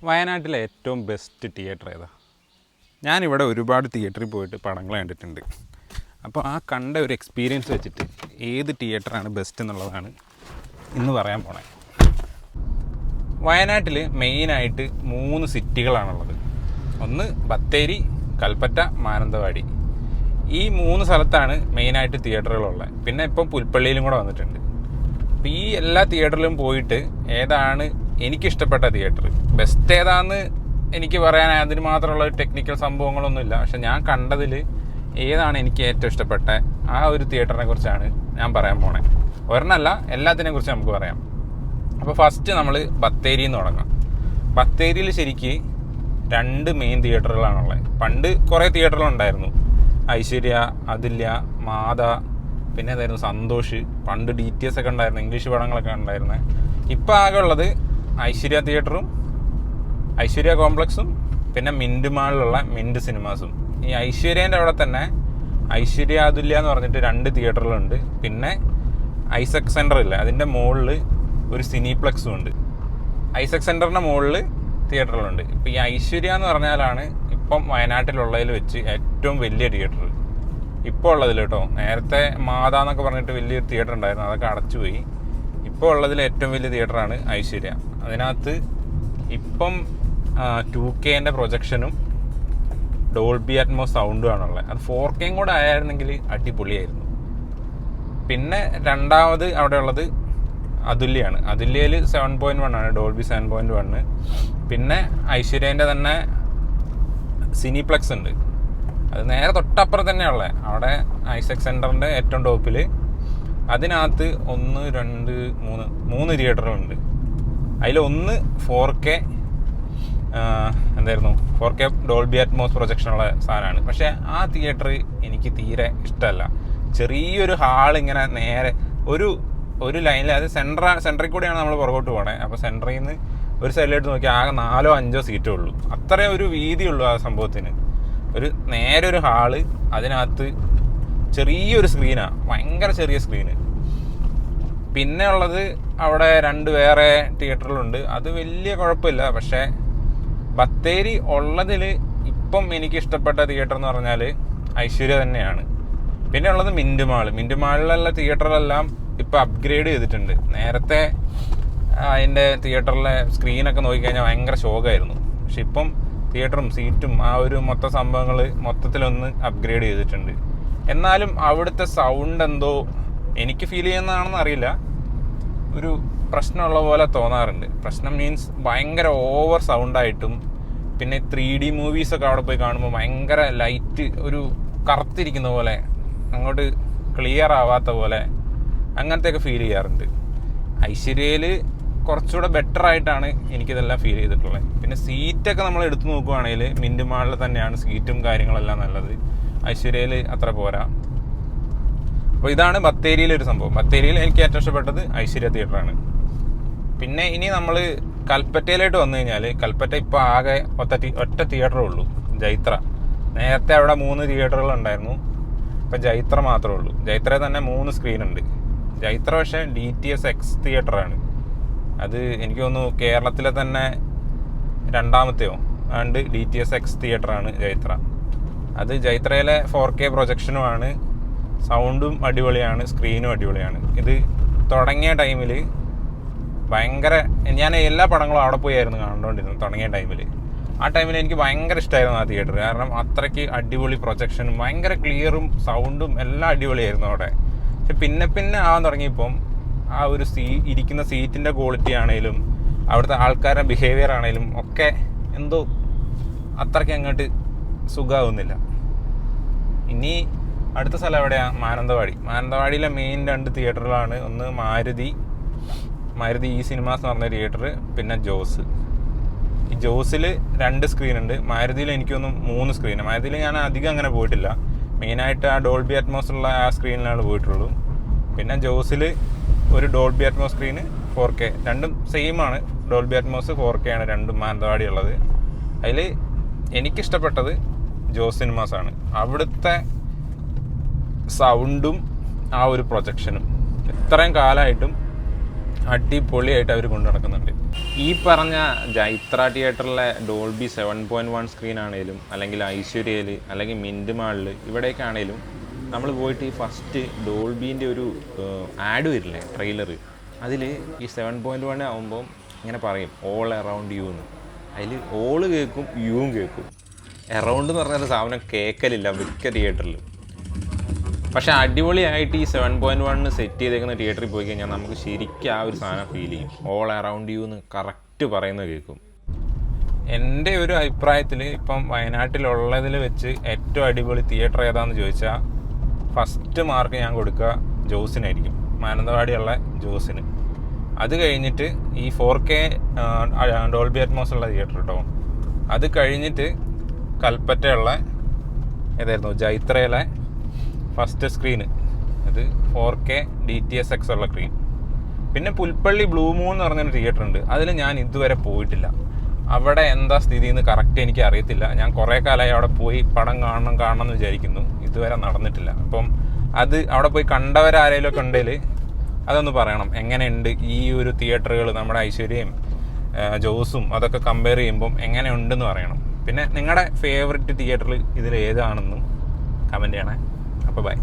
വയനാട്ടിലെ ഏറ്റവും best theatre ഏതാ? ഞാനിവിടെ ഒരുപാട് തിയേറ്ററിൽ പോയിട്ട് പടങ്ങൾ കണ്ടിട്ടുണ്ട്. അപ്പോൾ ആ കണ്ട ഒരു എക്സ്പീരിയൻസ് വെച്ചിട്ട് ഏത് തിയേറ്ററാണ് ബെസ്റ്റ് എന്നുള്ളതാണ് ഇന്ന് പറയാൻ പോണേ. വയനാട്ടിൽ മെയിനായിട്ട് 3 സിറ്റികളാണുള്ളത്. ഒന്ന് ബത്തേരി, കൽപ്പറ്റ, മാനന്തവാടി. ഈ 3 സ്ഥലത്താണ് മെയിനായിട്ട് തിയേറ്ററുകളുള്ളത്. പിന്നെ ഇപ്പം പുൽപ്പള്ളിയിലും കൂടെ വന്നിട്ടുണ്ട്. അപ്പോൾ ഈ എല്ലാ തിയേറ്ററിലും പോയിട്ട് ഏതാണ് എനിക്കിഷ്ടപ്പെട്ട തിയേറ്റർ, ബെസ്റ്റ് ഏതാണെന്ന് എനിക്ക് പറയാൻ അതിന് മാത്രമുള്ള ടെക്നിക്കൽ സംഭവങ്ങളൊന്നുമില്ല. പക്ഷെ ഞാൻ കണ്ടതിൽ ഏതാണ് എനിക്ക് ഏറ്റവും ഇഷ്ടപ്പെട്ട ആ ഒരു തിയേറ്ററിനെ കുറിച്ചാണ് ഞാൻ പറയാൻ പോണേ. ഒരെണ്ണമല്ല, എല്ലാത്തിനെ കുറിച്ച് നമുക്ക് പറയാം. അപ്പോൾ ഫസ്റ്റ് നമ്മൾ ബത്തേരിയിൽ നിന്ന് തുടങ്ങാം. ബത്തേരിയിൽ ശരിക്ക് 2 മെയിൻ തിയേറ്ററുകളാണുള്ളത്. പണ്ട് കുറേ തിയേറ്ററുകളുണ്ടായിരുന്നു. ഐശ്വര്യ, അതുല്യ, മാത, പിന്നെ ഏതായിരുന്നു സന്തോഷ്, പണ്ട് DTS ഒക്കെ ഉണ്ടായിരുന്നു, ഇംഗ്ലീഷ് പടങ്ങളൊക്കെ ഉണ്ടായിരുന്നത്. ഇപ്പോൾ ആകെ ഉള്ളത് ഐശ്വര്യ തിയേറ്ററും ഐശ്വര്യ കോംപ്ലക്സും പിന്നെ മിൻറ്റ് മാളിലുള്ള മിൻറ്റ് സിനിമാസും. ഈ ഐശ്വര്യേൻ്റെ അവിടെ തന്നെ ഐശ്വര്യ അതുല്യ എന്ന് പറഞ്ഞിട്ട് 2 തിയേറ്ററുകളുണ്ട്. പിന്നെ ഐസക് സെൻറ്റർ ഇല്ല, അതിൻ്റെ മുകളിൽ ഒരു സിനിപ്ലെക്സും ഉണ്ട്. ഐസക് സെൻറ്ററിൻ്റെ മുകളിൽ തിയേറ്ററുകളുണ്ട്. ഇപ്പോൾ ഈ ഐശ്വര്യ എന്ന് പറഞ്ഞാലാണ് ഇപ്പം വയനാട്ടിലുള്ളതിൽ വെച്ച് ഏറ്റവും വലിയ തിയേറ്റർ ഇപ്പോൾ ഉള്ളതിൽ കേട്ടോ. നേരത്തെ മാത എന്നൊക്കെ പറഞ്ഞിട്ട് വലിയൊരു തിയേറ്റർ ഉണ്ടായിരുന്നു, അതൊക്കെ അടച്ചുപോയി. ഇപ്പോൾ ഉള്ളതിൽ ഏറ്റവും വലിയ തിയേറ്ററാണ് ഐശ്വര്യ. അതിനകത്ത് ഇപ്പം 2Kൻ്റെ പ്രൊജക്ഷനും ഡോൾബി അറ്റ്മോസ് സൗണ്ടും ആണുള്ളത്. അത് 4Kയും കൂടെ ആയിരുന്നെങ്കിൽ അടിപൊളിയായിരുന്നു. പിന്നെ രണ്ടാമത് അവിടെ ഉള്ളത് അതുല്യാണ്. അതുല്യയിൽ 7.1 ആണ്, ഡോൾബി 7.1. പിന്നെ ഐശ്വര്യേൻ്റെ തന്നെ സിനിപ്ലെക്സ് ഉണ്ട്, അത് നേരെ തൊട്ടപ്പുറം തന്നെയുള്ളത്. അവിടെ ഐസക് സെൻറ്ററിൻ്റെ ഏറ്റവും ടോപ്പിൽ അതിനകത്ത് 1, 2, 3 തിയേറ്ററുകളുണ്ട്. അതിലൊന്ന് 4K എന്തായിരുന്നു 4K ഡോൾബി അറ്റ്മോസ് പ്രൊജക്ഷനുള്ള സാധനമാണ്. പക്ഷേ ആ തിയേറ്റർ എനിക്ക് തീരെ ഇഷ്ടമല്ല. ചെറിയൊരു ഹാൾ ഇങ്ങനെ നേരെ ഒരു ലൈനിൽ, അത് സെൻറ്ററിൽ കൂടെയാണ് നമ്മൾ പുറകോട്ട് പോകണേ. അപ്പോൾ സെൻറ്ററിൽ നിന്ന് ഒരു സൈഡിലോട്ട് നോക്കിയാൽ ആകെ 4 or 5 സീറ്റേ ഉള്ളൂ. അത്രയും ഒരു വീതിയുള്ളൂ ആ സംഭവത്തിന്. നേരെ ഒരു ഹാള്, അതിനകത്ത് ചെറിയൊരു സ്ക്രീനാണ്, ഭയങ്കര ചെറിയ സ്ക്രീന്. പിന്നെ ഉള്ളത് അവിടെ 2 വേറെ തിയേറ്ററുകളുണ്ട്, അത് വലിയ കുഴപ്പമില്ല. പക്ഷേ ബത്തേരി ഉള്ളതിൽ ഇപ്പം എനിക്കിഷ്ടപ്പെട്ട തിയേറ്റർ എന്ന് പറഞ്ഞാൽ ഐശ്വര്യ തന്നെയാണ്. പിന്നെ ഉള്ളത് മിൻറ്റ് മാളിലുള്ള തിയേറ്ററിലെല്ലാം ഇപ്പം അപ്ഗ്രേഡ് ചെയ്തിട്ടുണ്ട്. നേരത്തെ അതിൻ്റെ തിയേറ്ററിലെ സ്ക്രീനൊക്കെ നോക്കിക്കഴിഞ്ഞാൽ ഭയങ്കര ശോകമായിരുന്നു. പക്ഷെ ഇപ്പം തിയേറ്ററും സീറ്റും ആ ഒരു മൊത്ത സംഭവങ്ങൾ മൊത്തത്തിലൊന്ന് അപ്ഗ്രേഡ് ചെയ്തിട്ടുണ്ട്. എന്നാലും അവിടുത്തെ സൗണ്ട് എന്തോ എനിക്ക് ഫീൽ ചെയ്യുന്നതാണെന്ന് അറിയില്ല, ഒരു പ്രശ്നമുള്ള പോലെ തോന്നാറുണ്ട്. പ്രശ്നം മീൻസ് ഭയങ്കര ഓവർ സൗണ്ടായിട്ടും, പിന്നെ 3D മൂവീസൊക്കെ അവിടെ പോയി കാണുമ്പോൾ ഭയങ്കര ലൈറ്റ് ഒരു കറുത്തിരിക്കുന്ന പോലെ, അങ്ങോട്ട് ക്ലിയർ ആവാത്ത പോലെ, അങ്ങനത്തെയൊക്കെ ഫീൽ ചെയ്യാറുണ്ട്. ഐശ്വര്യയിൽ കുറച്ചുകൂടെ ബെറ്റർ ആയിട്ടാണ് എനിക്കിതെല്ലാം ഫീൽ ചെയ്തിട്ടുള്ളത്. പിന്നെ സീറ്റൊക്കെ നമ്മൾ എടുത്തു നോക്കുകയാണെങ്കിൽ മിൻറ്റ് മാളിൽ തന്നെയാണ് സീറ്റും കാര്യങ്ങളെല്ലാം നല്ലത്. ഐശ്വര്യയിൽ അത്ര പോരാ. അപ്പോൾ ഇതാണ് ബത്തേരിയിലൊരു സംഭവം. ബത്തേരിയിൽ എനിക്ക് ഏറ്റവും ഇഷ്ടപ്പെട്ടത് ഐശ്വര്യ തിയേറ്ററാണ്. പിന്നെ ഇനി നമ്മൾ കൽപ്പറ്റയിലോട്ട് വന്നു കഴിഞ്ഞാൽ, കൽപ്പറ്റ ഇപ്പോൾ ആകെ ഒറ്റ തിയേറ്ററേ ഉള്ളൂ, ജൈത്ര. നേരത്തെ അവിടെ 3 തിയേറ്ററുകളുണ്ടായിരുന്നു, ഇപ്പം ജൈത്ര മാത്രമേ ഉള്ളൂ. ജൈത്രയിൽ തന്നെ 3 സ്ക്രീനുണ്ട്. ജൈത്ര പക്ഷേ DTS X തിയേറ്ററാണ്. അത് എനിക്ക് തോന്നുന്നു കേരളത്തിലെ തന്നെ 2ാമത്തെയോ ആണ്ട് DTS X തിയേറ്ററാണ് ജൈത്ര. അത് ജൈത്രയിലെ 4K പ്രൊജക്ഷനുമാണ്, സൗണ്ടും അടിപൊളിയാണ്, സ്ക്രീനും അടിപൊളിയാണ്. ഇത് തുടങ്ങിയ ടൈമിൽ ഭയങ്കര, ഞാൻ എല്ലാ പടങ്ങളും അവിടെ പോയായിരുന്നു കണ്ടുകൊണ്ടിരുന്നത് തുടങ്ങിയ ടൈമിൽ. ആ ടൈമിൽ എനിക്ക് ഭയങ്കര ഇഷ്ടമായിരുന്നു ആ തിയേറ്റർ. കാരണം അത്രയ്ക്ക് അടിപൊളി പ്രൊജക്ഷനും ഭയങ്കര ക്ലിയറും സൗണ്ടും എല്ലാം അടിപൊളിയായിരുന്നു അവിടെ. പക്ഷെ പിന്നെ ആവാൻ തുടങ്ങിയപ്പം ആ ഒരു ഇരിക്കുന്ന സീറ്റിൻ്റെ ക്വാളിറ്റി ആണെങ്കിലും അവിടുത്തെ ആൾക്കാരുടെ ബിഹേവിയർ ആണെങ്കിലും ഒക്കെ എന്തോ അത്രയ്ക്ക് അങ്ങോട്ട് സുഖമാവുന്നില്ല. ഇനി അടുത്ത സ്ഥലം എവിടെയാണ്? മാനന്തവാടിയിലെ മെയിൻ 2 തിയേറ്ററുകളാണ്. ഒന്ന് മാരുതി സിനിമാസ് എന്ന് പറഞ്ഞ തിയേറ്റർ, പിന്നെ ജോസ്. ഈ ജോസിൽ 2 സ്ക്രീനുണ്ട്. മാരുതിയിൽ എനിക്കൊന്ന് 3 സ്ക്രീന്. മാരുതിയിൽ ഞാൻ അധികം അങ്ങനെ പോയിട്ടില്ല, മെയിനായിട്ട് ആ ഡോൾബി അറ്റ്മോസ് ഉള്ള ആ സ്ക്രീനിലാണ് പോയിട്ടുള്ളൂ. പിന്നെ ജോസിൽ ഒരു ഡോൾബി അറ്റ്മോസ് സ്ക്രീന് 4K, രണ്ടും സെയിമാണ്. ഡോൾബി അറ്റ്മോസ് 4K ആണ് രണ്ടും മാനന്തവാടി ഉള്ളത്. അതിൽ എനിക്കിഷ്ടപ്പെട്ടത് ജോസ് സിനിമാസാണ്. അവിടുത്തെ സൗണ്ടും ആ ഒരു പ്രൊജക്ഷനും ഇത്രയും കാലമായിട്ടും അടിപൊളിയായിട്ട് അവർ കൊണ്ടു നടക്കുന്നുണ്ട്. ഈ പറഞ്ഞ ജൈത്ര തിയേറ്ററിലെ ഡോൾബി 7.1 സ്ക്രീൻ ആണെങ്കിലും അല്ലെങ്കിൽ ഐശ്വര്യയിൽ അല്ലെങ്കിൽ മിൻറ്റ് മാളിൽ ഇവിടേക്ക് ആണെങ്കിലും നമ്മൾ പോയിട്ട് ഈ ഫസ്റ്റ് ഡോൾബീൻ്റെ ഒരു ആഡ് വരില്ലേ, ട്രെയിലർ, അതിൽ ഈ 7.1 ആകുമ്പം ഇങ്ങനെ പറയും ഓൾ അറൗണ്ട് യു എന്ന്. അതിൽ ഓള് കേൾക്കും, യുവും കേൾക്കും. എറൗണ്ട് എന്ന് പറഞ്ഞൊരു സാധനം കേൾക്കലില്ല മിക്ക തിയേറ്ററിൽ. പക്ഷേ അടിപൊളിയായിട്ട് ഈ 7.1 സെറ്റ് ചെയ്തേക്കുന്ന തിയേറ്ററിൽ പോയി കഴിഞ്ഞാൽ നമുക്ക് ശരിക്കും ആ ഒരു സാധനം ഫീൽ ചെയ്യും. ഓൾ അറൗണ്ട് യു എന്ന് കറക്റ്റ് പറയുന്നത് കേൾക്കും. എൻ്റെ ഒരു അഭിപ്രായത്തിൽ ഇപ്പം വയനാട്ടിലുള്ളതിൽ വെച്ച് ഏറ്റവും അടിപൊളി തിയേറ്റർ ഏതാണെന്ന് ചോദിച്ചാൽ ഫസ്റ്റ് മാർക്ക് ഞാൻ കൊടുക്കുക ജോസിനായിരിക്കും, മാനന്തവാടിയുള്ള ജോസിന്. അത് കഴിഞ്ഞിട്ട് ഈ 4K ഡോൾബി അറ്റ്മോസ് ഉള്ള തിയേറ്റർ കേട്ടോ. അത് കഴിഞ്ഞിട്ട് കൽപ്പറ്റയുള്ള ഏതായിരുന്നു, ജൈത്രയിലെ ഫസ്റ്റ് സ്ക്രീന്, അത് 4K DTSX ഉള്ള സ്ക്രീൻ. പിന്നെ പുൽപ്പള്ളി ബ്ലൂ മൂൺ എന്ന് പറഞ്ഞൊരു തിയേറ്റർ ഉണ്ട്. അതിൽ ഞാൻ ഇതുവരെ പോയിട്ടില്ല. അവിടെ എന്താ സ്ഥിതി എന്ന് കറക്റ്റ് എനിക്ക് അറിയത്തില്ല. ഞാൻ കുറേ കാലമായി അവിടെ പോയി പടം കാണണം എന്ന് വിചാരിക്കുന്നു, ഇതുവരെ നടന്നിട്ടില്ല. അപ്പം അത് അവിടെ പോയി കണ്ടവരാരേലും ഒക്കെ ഉണ്ടെങ്കിൽ അതൊന്ന് പറയണം, എങ്ങനെയുണ്ട് ഈ ഒരു തിയേറ്ററുകൾ, നമ്മുടെ ഐശ്വര്യയും ജോസും അതൊക്കെ കമ്പയർ ചെയ്യുമ്പം എങ്ങനെയുണ്ടെന്ന് പറയണം. പിന്നെ നിങ്ങളുടെ ഫേവററ്റ് തിയേറ്ററിൽ ഇതിൽ ഏതാണെന്നും കമൻറ്റ് ചെയ്യണേ. അപ്പോൾ ബൈ.